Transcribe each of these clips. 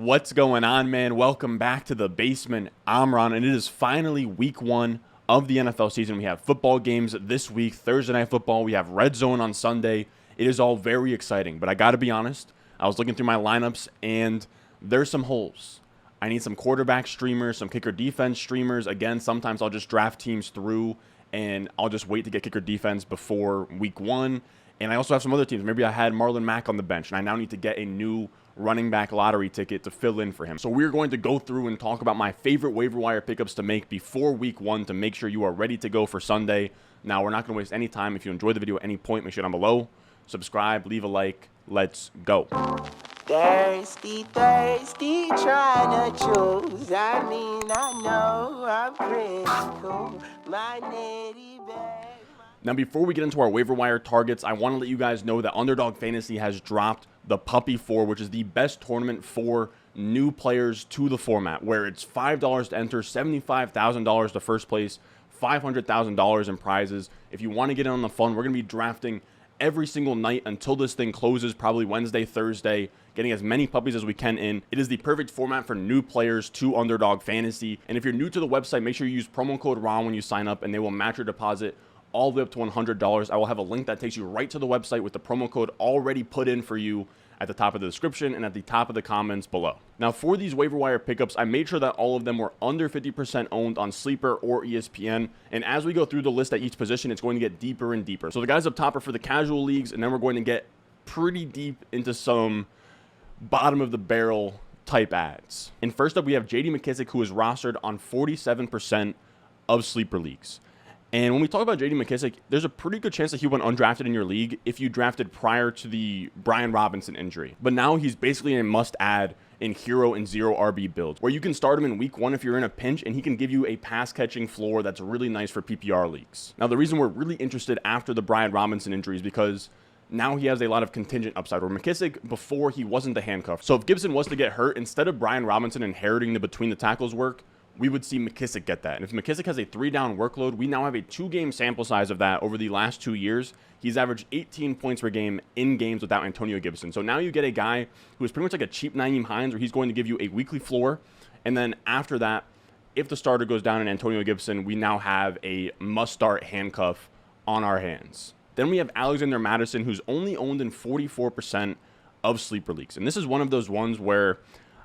What's going on, man? Welcome back to the basement. I'm Ron, and it is finally week 1 of the NFL season. We have football games this week, Thursday Night Football. We have Red Zone on Sunday. It is all very exciting, but I got to be honest, I was looking through my lineups, and there's some holes. I need some quarterback streamers, some kicker defense streamers. Again, sometimes I'll just draft teams through, and I'll just wait to get kicker defense before week 1. And I also have some other teams. Maybe I had Marlon Mack on the bench, and I now need to get a new running back lottery ticket to fill in for him. So we're going to go through and talk about my favorite waiver wire pickups to make before week 1 to make sure you are ready to go for Sunday. Now, we're not going to waste any time. If you enjoyed the video at any point, make sure down below, subscribe, leave a like. Let's go. Thirsty, thirsty, trying to choose. I know I'm critical. My nitty bag. Now, before we get into our waiver wire targets, I want to let you guys know that Underdog Fantasy has dropped the Puppy 4, which is the best tournament for new players to the format, where it's $5 to enter, $75,000 to first place, $500,000 in prizes. If you want to get in on the fun, we're going to be drafting every single night until this thing closes, probably Wednesday, Thursday, getting as many puppies as we can in. It is the perfect format for new players to Underdog Fantasy. And if you're new to the website, make sure you use promo code RON when you sign up, and they will match your deposit all the way up to $100. I will have a link that takes you right to the website with the promo code already put in for you at the top of the description and at the top of the comments below. Now, for these waiver wire pickups, I made sure that all of them were under 50% owned on Sleeper or ESPN. And as we go through the list at each position, it's going to get deeper and deeper. So the guys up top are for the casual leagues, and then we're going to get pretty deep into some bottom of the barrel type ads. And first up, we have JD Mckissic, who is rostered on 47% of Sleeper leagues. And when we talk about J.D. Mckissic, there's a pretty good chance that he went undrafted in your league if you drafted prior to the Brian Robinson injury. But now he's basically a must-add in hero and zero RB builds, where you can start him in week 1 if you're in a pinch, and he can give you a pass-catching floor that's really nice for PPR leagues. Now, the reason we're really interested after the Brian Robinson injury is because now he has a lot of contingent upside, where McKissic, before, he wasn't the handcuff. So if Gibson was to get hurt, instead of Brian Robinson inheriting the between the tackles work, we would see McKissic get that. And if McKissic has a 3-down workload, we now have a 2-game sample size of that over the last 2 years. He's averaged 18 points per game in games without Antonio Gibson. So now you get a guy who is pretty much like a cheap Nyheim Hines, where he's going to give you a weekly floor. And then after that, if the starter goes down in Antonio Gibson, we now have a must-start handcuff on our hands. Then we have Alexander Mattison, who's only owned in 44% of Sleeper leagues. And this is one of those ones where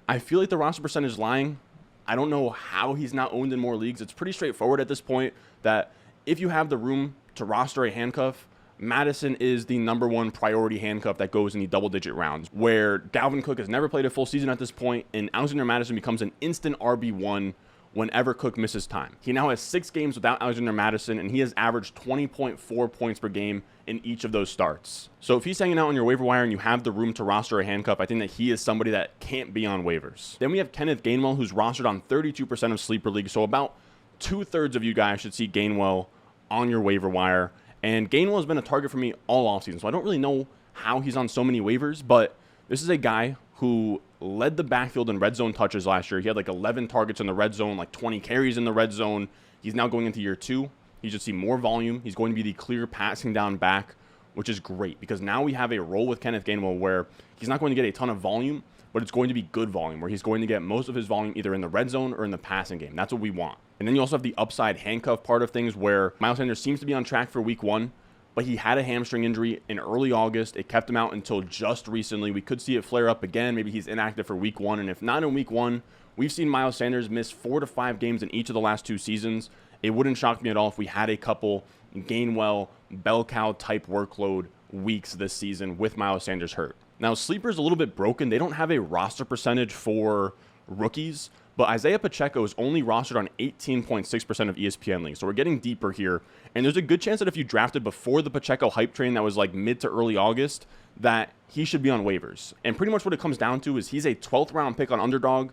I feel like the roster percentage is lying. I don't know how he's not owned in more leagues. It's pretty straightforward at this point that if you have the room to roster a handcuff, Mattison is the #1 priority handcuff that goes in the double-digit rounds, where Dalvin Cook has never played a full season at this point, and Alexander Mattison becomes an instant RB1 whenever Cook misses time. He now has 6 games without Alexander Mattison, and he has averaged 20.4 points per game in each of those starts. So if he's hanging out on your waiver wire and you have the room to roster a handcuff, I think that he is somebody that can't be on waivers. Then we have Kenneth Gainwell, who's rostered on 32% of Sleeper leagues. So about 2/3 of you guys should see Gainwell on your waiver wire. And Gainwell has been a target for me all offseason, so I don't really know how he's on so many waivers, but this is a guy who led the backfield in red zone touches last year. He had like 11 targets in the red zone, like 20 carries in the red zone. He's now going into year 2. He should see more volume. He's going to be the clear passing down back, which is great because now we have a role with Kenneth Gainwell where he's not going to get a ton of volume, but it's going to be good volume, where he's going to get most of his volume either in the red zone or in the passing game. That's what we want. And then you also have the upside handcuff part of things, where Miles Sanders seems to be on track for week 1, but he had a hamstring injury in early August. It kept him out until just recently. We could see it flare up again. Maybe he's inactive for week 1. And if not in week 1, we've seen Miles Sanders miss 4 to 5 games in each of the last 2 seasons. It wouldn't shock me at all if we had a couple Gainwell, bell cow type workload weeks this season with Miles Sanders hurt. Now, Sleeper's a little bit broken. They don't have a roster percentage for rookies, but Isiah Pacheco is only rostered on 18.6% of ESPN leagues. So we're getting deeper here. And there's a good chance that if you drafted before the Pacheco hype train that was like mid to early August, that he should be on waivers. And pretty much what it comes down to is he's a 12th round pick on Underdog.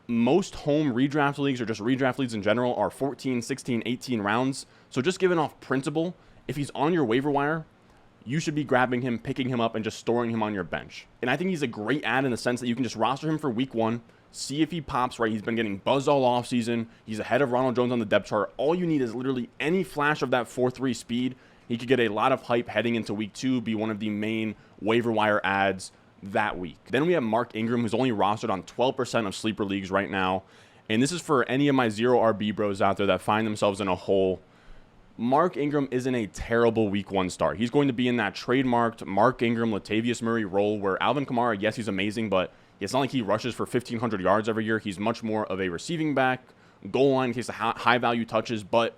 Most home redraft leagues, or just redraft leagues in general, are 14, 16, 18 rounds. So just given off principle, if he's on your waiver wire, you should be grabbing him, picking him up, and just storing him on your bench. And I think he's a great add in the sense that you can just roster him for week 1, see if he pops right. He's been getting buzzed all offseason. He's ahead of Ronald Jones on the depth chart. All you need is literally any flash of that 4.3 speed. He could get a lot of hype heading into week 2, be one of the main waiver wire ads that week. Then we have Mark Ingram, who's only rostered on 12% of sleeper leagues right now. And this is for any of my 0 RB bros out there that find themselves in a hole. Mark Ingram isn't a terrible week 1 start. He's going to be in that trademarked Mark Ingram, Latavius Murray role where Alvin Kamara, yes, he's amazing, but it's not like he rushes for 1,500 yards every year. He's much more of a receiving back, goal line in case of high-value touches, but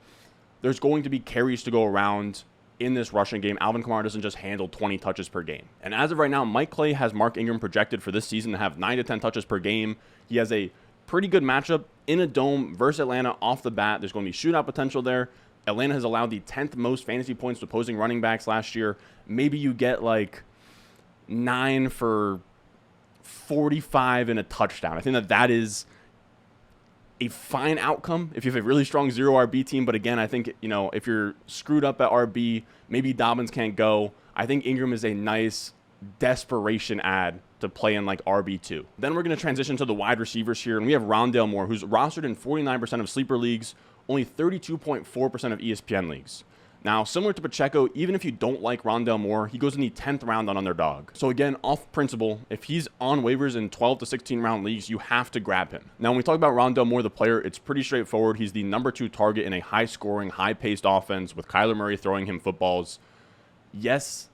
there's going to be carries to go around in this rushing game. Alvin Kamara doesn't just handle 20 touches per game. And as of right now, Mike Clay has Mark Ingram projected for this season to have 9 to 10 touches per game. He has a pretty good matchup in a dome versus Atlanta off the bat. There's going to be shootout potential there. Atlanta has allowed the 10th most fantasy points to opposing running backs last year. Maybe you get like 9 for 45 and a touchdown. I think that is a fine outcome if you have a really strong 0 RB team. But again, I think, if you're screwed up at RB, maybe Dobbins can't go. I think Ingram is a nice desperation add to play in like RB2. Then we're going to transition to the wide receivers here. And we have Rondale Moore, who's rostered in 49% of sleeper leagues, only 32.4% of ESPN leagues. Now, similar to Pacheco, even if you don't like Rondale Moore, he goes in the 10th round on underdog. So again, off principle, if he's on waivers in 12 to 16 round leagues, you have to grab him. Now, when we talk about Rondale Moore, the player, it's pretty straightforward. He's the number 2 target in a high-scoring, high-paced offense with Kyler Murray throwing him footballs. Yes,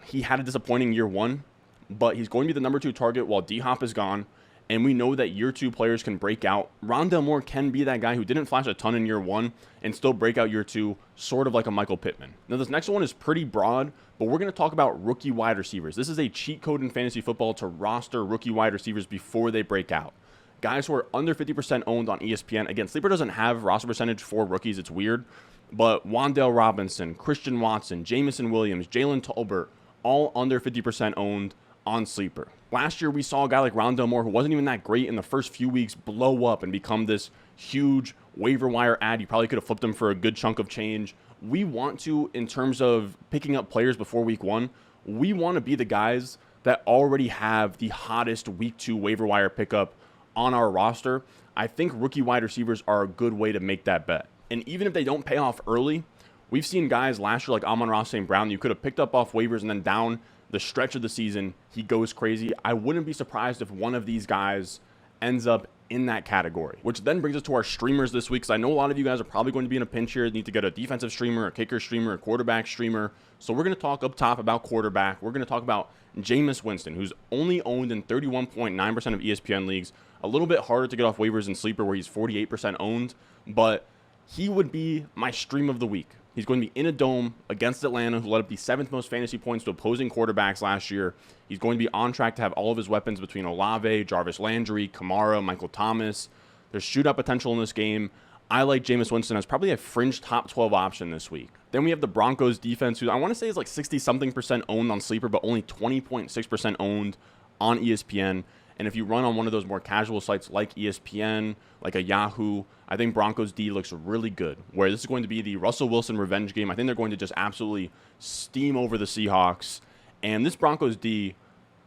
he had a disappointing year 1, but he's going to be the number 2 target while D-Hop is gone. And we know that year 2 players can break out. Rondale Moore can be that guy who didn't flash a ton in year 1 and still break out year 2, sort of like a Michael Pittman. Now, this next one is pretty broad, but we're going to talk about rookie wide receivers. This is a cheat code in fantasy football to roster rookie wide receivers before they break out. Guys who are under 50% owned on ESPN. Again, Sleeper doesn't have roster percentage for rookies. It's weird. But Wan'Dale Robinson, Christian Watson, Jameson Williams, Jalen Tolbert, all under 50% owned on Sleeper. Last year, we saw a guy like Rondale Moore, who wasn't even that great in the first few weeks, blow up and become this huge waiver wire ad. You probably could have flipped him for a good chunk of change. We want to, in terms of picking up players before week 1, we want to be the guys that already have the hottest week 2 waiver wire pickup on our roster. I think rookie wide receivers are a good way to make that bet. And even if they don't pay off early, we've seen guys last year like Amon-Ra St. Brown, you could have picked up off waivers and then down the stretch of the season, he goes crazy. I wouldn't be surprised if one of these guys ends up in that category, which then brings us to our streamers this week, because I know a lot of you guys are probably going to be in a pinch here, need to get a defensive streamer, a kicker streamer, a quarterback streamer. So we're going to talk up top about quarterback. We're going to talk about Jameis Winston, who's only owned in 31.9% of ESPN leagues. A little bit harder to get off waivers in Sleeper, where he's 48% owned, but he would be my stream of the week. He's going to be in a dome against Atlanta, who led up the 7th most fantasy points to opposing quarterbacks last year. He's going to be on track to have all of his weapons between Olave, Jarvis Landry, Kamara, Michael Thomas. There's shootout potential in this game. I like Jameis Winston as probably a fringe top 12 option this week. Then we have the Broncos defense, who I want to say is like 60-something% owned on Sleeper, but only 20.6% owned on ESPN. And if you run on one of those more casual sites like ESPN, like a Yahoo, I think Broncos D looks really good, where this is going to be the Russell Wilson revenge game. I think they're going to just absolutely steam over the Seahawks. And this Broncos D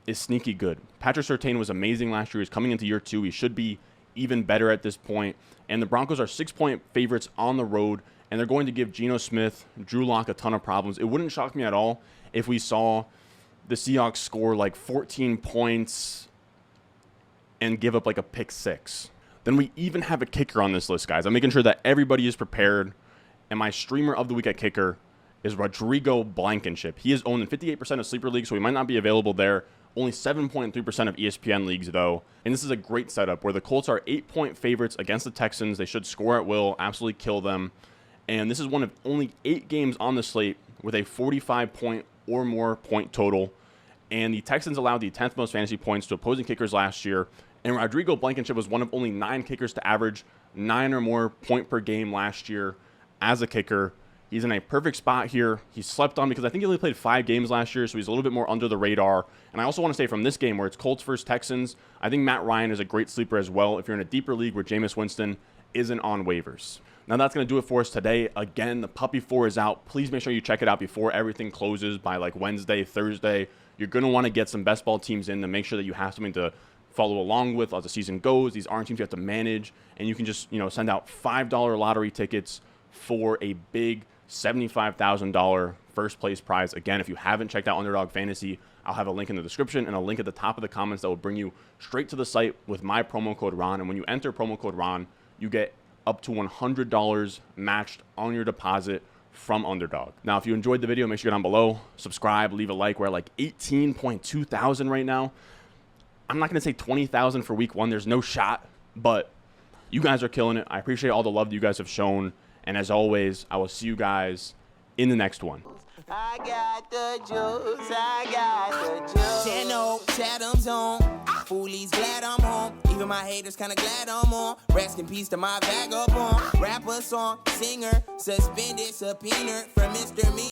is sneaky good. Patrick Surtain was amazing last year. He's coming into year 2. He should be even better at this point. And the Broncos are 6-point favorites on the road, and they're going to give Geno Smith, Drew Lock a ton of problems. It wouldn't shock me at all if we saw the Seahawks score like 14 points and give up like a pick 6. Then we even have a kicker on this list, guys. I'm making sure that everybody is prepared. And my streamer of the week at kicker is Rodrigo Blankenship. He is owned in 58% of sleeper leagues, so he might not be available there. Only 7.3% of ESPN leagues, though. And this is a great setup where the Colts are 8-point favorites against the Texans. They should score at will, absolutely kill them. And this is one of only 8 games on the slate with a 45-point or more point total. And the Texans allowed the 10th most fantasy points to opposing kickers last year. And Rodrigo Blankenship was one of only 9 kickers to average 9 or more point per game last year as a kicker. He's in a perfect spot here. He slept on because I think he only played 5 games last year, so he's a little bit more under the radar. And I also want to say from this game where it's Colts versus Texans, I think Matt Ryan is a great sleeper as well if you're in a deeper league where Jameis Winston isn't on waivers. Now that's going to do it for us today. Again, the Puppy 4 is out. Please make sure you check it out before everything closes by like Wednesday, Thursday. You're going to want to get some best ball teams in to make sure that you have something to follow along with as the season goes. These aren't teams you have to manage, and you can just, send out $5 lottery tickets for a big $75,000 first place prize. Again, if you haven't checked out Underdog Fantasy, I'll have a link in the description and a link at the top of the comments that will bring you straight to the site with my promo code Ron. And when you enter promo code Ron, you get up to $100 matched on your deposit from Underdog. Now, if you enjoyed the video, make sure you're down below, subscribe, leave a like. We're at like 18.2 thousand right now. I'm not going to say 20,000 for week 1. There's no shot, but you guys are killing it. I appreciate all the love that you guys have shown. And as always, I will see you guys in the next one. I got the juice, I got the juice. Channel, Chatham's on. Foolies glad I'm home. Even my haters kinda glad I'm on. Rest in peace to my vagabond. Rapper song, singer, suspended, subpoena from Mr. Me.